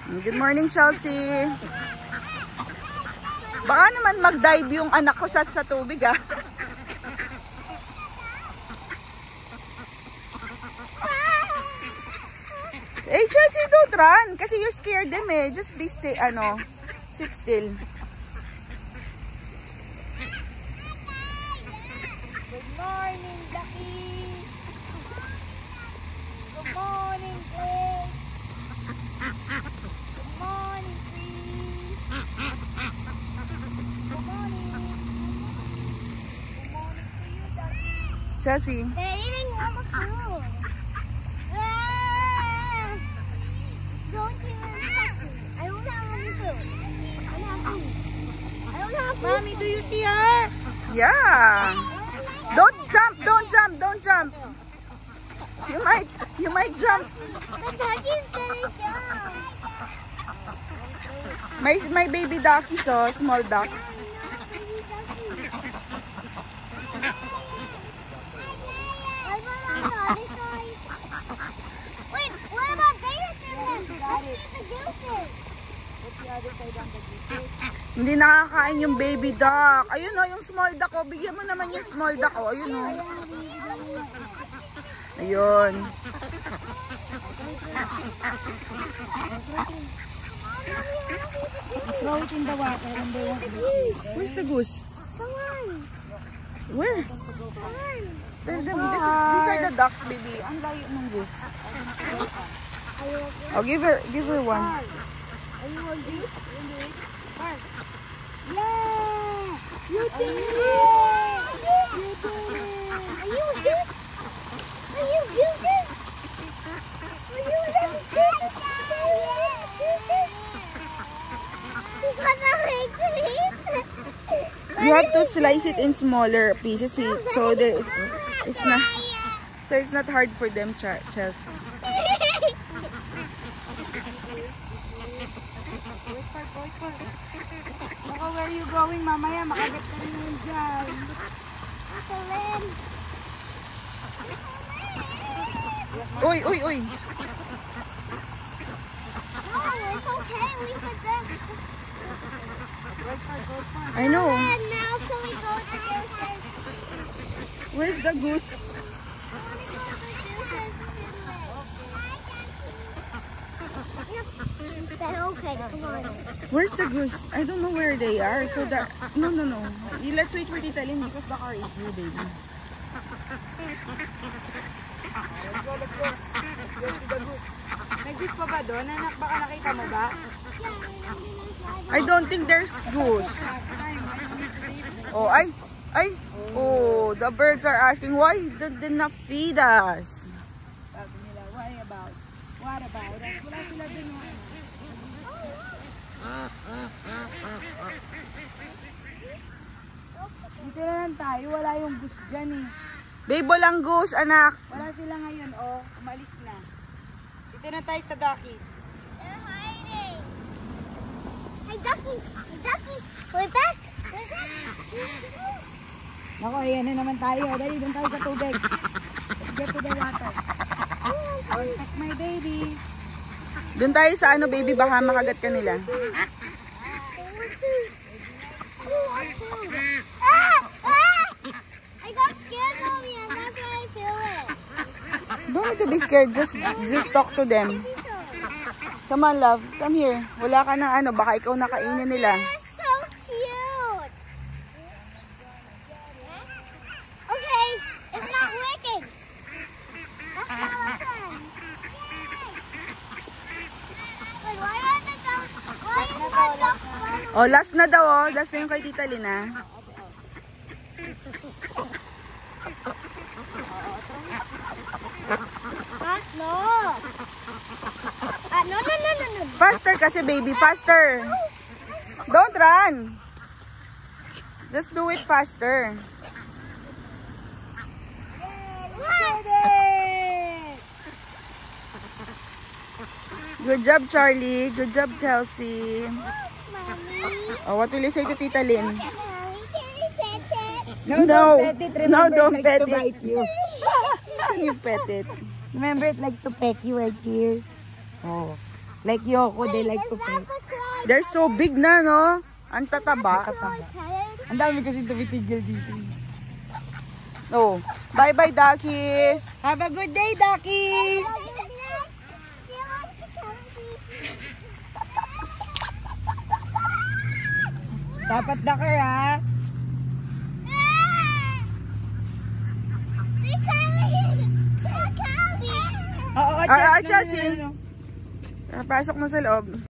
Good morning, Chelsea. Baka naman mag-dive yung anak ko sa tubig, ah. Hey, Chelsea, don't run. Kasi you scared them, eh. Just be still, sit still. Good morning, Ducky. Good morning, Grace. Good morning, Chris. Good morning. Good morning to you, Ducky. Chelsea. They're eating all the food. Don't even touch me. I don't have any food. I don't have food. I don't have food. Mommy, do you see her? Yeah. Don't jump, don't jump, don't jump. You might jump. The ducky's gonna jump. My baby duckies, oh, small ducks. Wait, what about bigger than him? Let's see the gooses. What's the other side on the gooses? Hindi nakakain yung baby duck. Ayun, oh, yung small duck, oh. Bigyan mo naman yung small duck, oh. Ayun, oh. Ayun. Throw it in the water and they won't eat. Where's the goose? Come on. Where? Come on. These are the ducks, baby. Ang layo ng goose. Oh, give her one. Are you a goose? Yeah! You did it! You did it! Are you a goose? Are you gooses? Are you a goose? You have to slice it in smaller pieces, so that it's not hard for them, Chelsea. Where are you going, mamaya? Makagat ka rin yun dyan. Uy, uy, uy. No, it's okay. We could just... I know. And now can we go to the gooses? Where's the goose? Okay, come on. Where's the goose? I don't know where they are. So that no. Let's wait for Tita Lynn because the car is here, baby. Let's go. Let's go see the goose. May goose pa ba doon? Anak, baka nakita mo ba? I don't think there's goose. Oh, oh, the birds are asking why did not feed us. Sabi nila, what about us? Wala sila dun. Dito na lang tayo, wala yung goose dyan eh. Babe, walang goose, anak. Wala sila ngayon, oh. Umalis na. Dito na tayo sa duckies. They're hiding. Hey, duckies! Hey, duckies! We're back! We're back! Ako, ayan na naman tayo. Dali, doon tayo sa tubig. Let's get to the water. Protect my baby. Doon tayo sa baby, baka makagat ka nila. I got scared, Mommy, and that's why I feel it. Don't need to be scared, just talk to them. Come on, love. Come here. Wala ka ng baka ikaw nakainin nila. That's so cute. Okay, it's not working. That's not working. Wait, why are the ducks? Why is my duck running? Oh, last na daw, oh. Last na yung kay Tita Lynn, ah. No. No. Faster kasi, baby. Faster. Don't run. Just do it faster. Good job, Charlie. Good job, Chelsea. Mommy. Oh, what will you say to Tita Lynn? Mommy, can we pet it? No, don't pet it. Remember, No, don't it likes pet to it. bite you. Can you pet it? Remember, it likes to peck you right here. Oh. Like Yoko, they like to play. They're so big na, no? Ang tataba. Ang dami kasi tumitigil dito. Oh, bye-bye, duckies. Have a good day, duckies! Dapat dakar, ha? Oo, Chelsea. Pasok mo sa loob.